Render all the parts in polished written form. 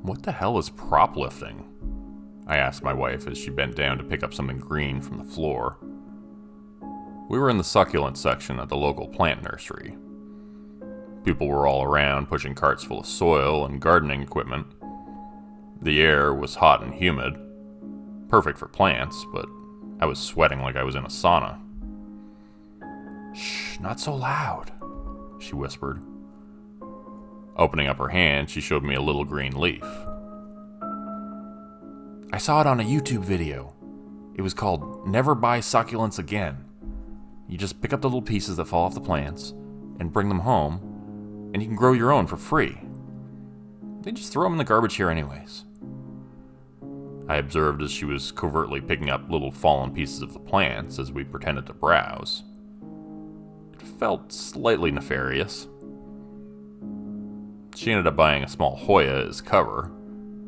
What the hell is prop lifting? I asked my wife as she bent down to pick up something green from the floor. We were in the succulent section at the local plant nursery. People were all around pushing carts full of soil and gardening equipment. The air was hot and humid, perfect for plants, but I was sweating like I was in a sauna. "Shh, not so loud," she whispered. Opening up her hand, she showed me a little green leaf. "I saw it on a YouTube video. It was called Never Buy Succulents Again. You just pick up the little pieces that fall off the plants and bring them home, and you can grow your own for free. They just throw them in the garbage here anyways." I observed as she was covertly picking up little fallen pieces of the plants as we pretended to browse. It felt slightly nefarious. She ended up buying a small Hoya as cover,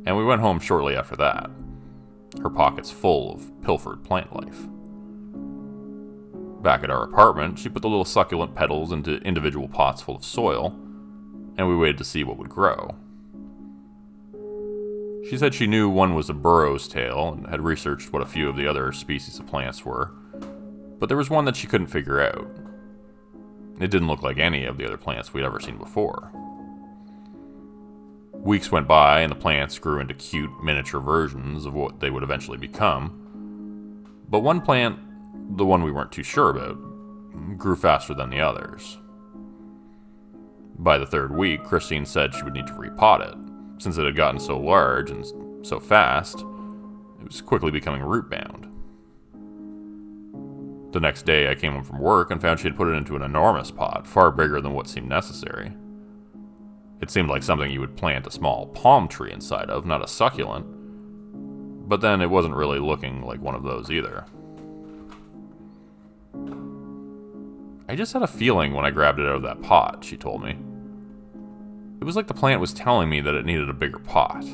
and we went home shortly after that, her pockets full of pilfered plant life. Back at our apartment, she put the little succulent petals into individual pots full of soil, and we waited to see what would grow. She said she knew one was a burrow's tail and had researched what a few of the other species of plants were, but there was one that she couldn't figure out. It didn't look like any of the other plants we'd ever seen before. Weeks went by and the plants grew into cute miniature versions of what they would eventually become, but one plant, the one we weren't too sure about, grew faster than the others. By the third week, Christine said she would need to repot it, since it had gotten so large and so fast, it was quickly becoming root-bound. The next day, I came home from work and found she had put it into an enormous pot, far bigger than what seemed necessary. It seemed like something you would plant a small palm tree inside of, not a succulent, but then it wasn't really looking like one of those either. "I just had a feeling when I grabbed it out of that pot," she told me. "It was like the plant was telling me that it needed a bigger pot.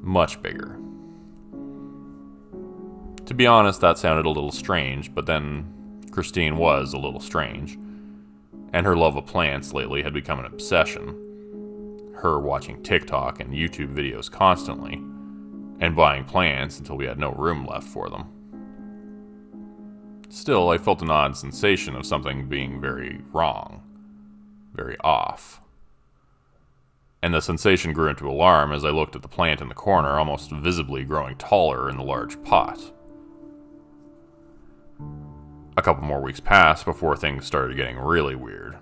Much bigger." To be honest, that sounded a little strange, but then Christine was a little strange, and her love of plants lately had become an obsession. Her watching TikTok and YouTube videos constantly, and buying plants until we had no room left for them. Still, I felt an odd sensation of something being very wrong, very off. And the sensation grew into alarm as I looked at the plant in the corner, almost visibly growing taller in the large pot. A couple more weeks passed before things started getting really weird.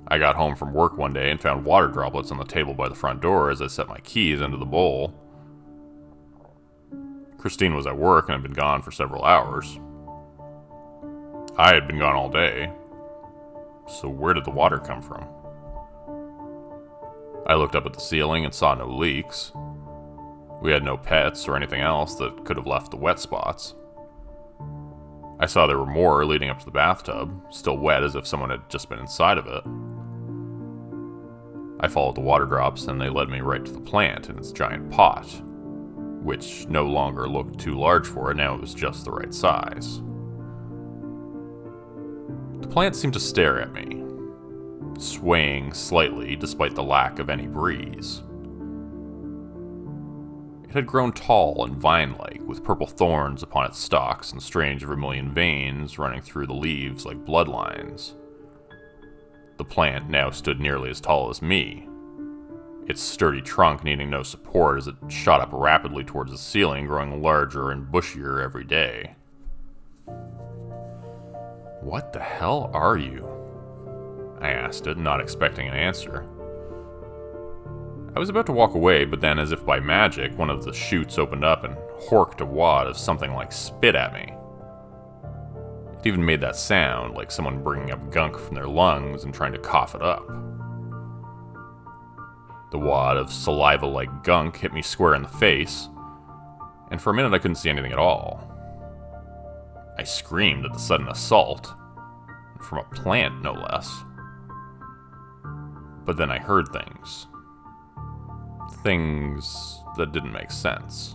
I got home from work one day and found water droplets on the table by the front door as I set my keys into the bowl. Christine was at work and had been gone for several hours. I had been gone all day. So where did the water come from? I looked up at the ceiling and saw no leaks. We had no pets or anything else that could have left the wet spots. I saw there were more leading up to the bathtub, still wet as if someone had just been inside of it. I followed the water drops and they led me right to the plant in its giant pot, which no longer looked too large for it, now it was just the right size. The plant seemed to stare at me, swaying slightly despite the lack of any breeze. It had grown tall and vine-like, with purple thorns upon its stalks and strange vermilion veins running through the leaves like bloodlines. The plant now stood nearly as tall as me, its sturdy trunk needing no support as it shot up rapidly towards the ceiling, growing larger and bushier every day. "What the hell are you?" I asked it, not expecting an answer. I was about to walk away, but then, as if by magic, one of the chutes opened up and horked a wad of something like spit at me. It even made that sound, like someone bringing up gunk from their lungs and trying to cough it up. The wad of saliva-like gunk hit me square in the face, and for a minute I couldn't see anything at all. I screamed at the sudden assault, from a plant no less. But then I heard things. Things that didn't make sense.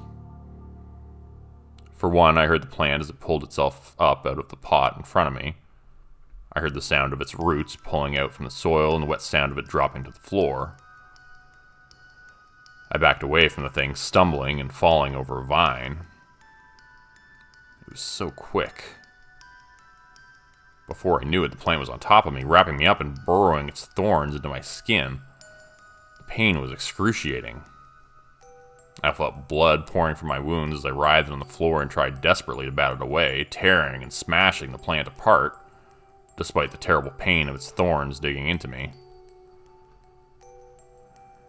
For one, I heard the plant as it pulled itself up out of the pot in front of me. I heard the sound of its roots pulling out from the soil and the wet sound of it dropping to the floor. I backed away from the thing, stumbling and falling over a vine. It was so quick. Before I knew it, the plant was on top of me, wrapping me up and burrowing its thorns into my skin. The pain was excruciating. I felt blood pouring from my wounds as I writhed on the floor and tried desperately to bat it away, tearing and smashing the plant apart, despite the terrible pain of its thorns digging into me.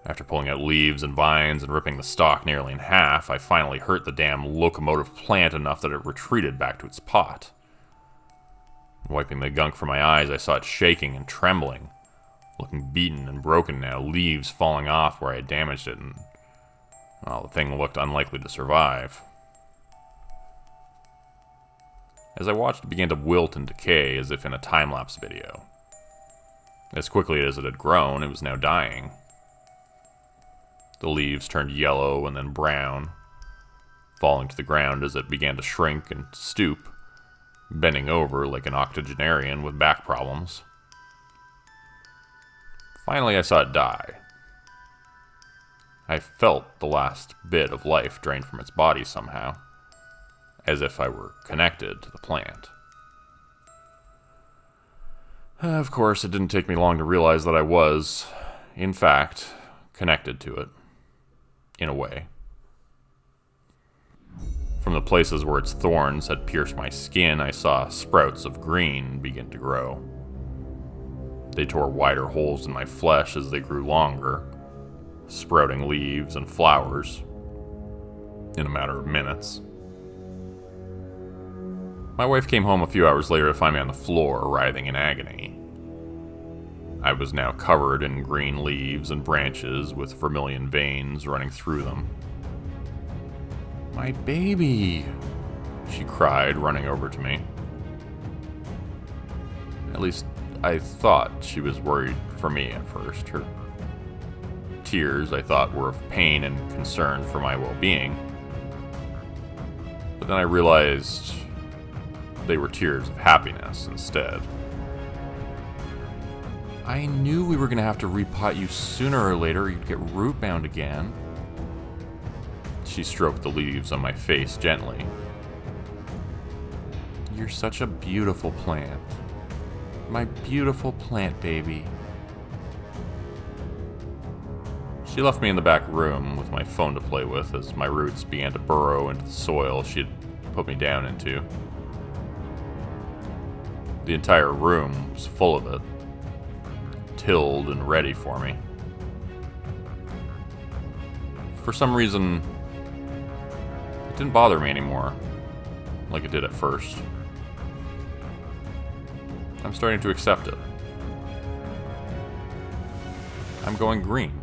After pulling out leaves and vines and ripping the stalk nearly in half, I finally hurt the damn locomotive plant enough that it retreated back to its pot. Wiping the gunk from my eyes, I saw it shaking and trembling, looking beaten and broken now, leaves falling off where I had damaged it, and, well, the thing looked unlikely to survive. As I watched, it began to wilt and decay as if in a time-lapse video. As quickly as it had grown, it was now dying. The leaves turned yellow and then brown, falling to the ground as it began to shrink and stoop, bending over like an octogenarian with back problems. Finally, I saw it die. I felt the last bit of life drained from its body somehow, as if I were connected to the plant. Of course, it didn't take me long to realize that I was, in fact, connected to it. In a way. From the places where its thorns had pierced my skin, I saw sprouts of green begin to grow. They tore wider holes in my flesh as they grew longer, sprouting leaves and flowers in a matter of minutes. My wife came home a few hours later to find me on the floor, writhing in agony. I was now covered in green leaves and branches with vermilion veins running through them. "My baby!" she cried, running over to me. At least, I thought she was worried for me at first. Her tears, I thought, were of pain and concern for my well-being. But then I realized they were tears of happiness instead. "I knew we were going to have to repot you sooner or later, or you'd get root-bound again." She stroked the leaves on my face gently. "You're such a beautiful plant. My beautiful plant baby." She left me in the back room with my phone to play with as my roots began to burrow into the soil she had put me down into. The entire room was full of it, tilled and ready for me. For some reason, it didn't bother me anymore, like it did at first. I'm starting to accept it. I'm going green.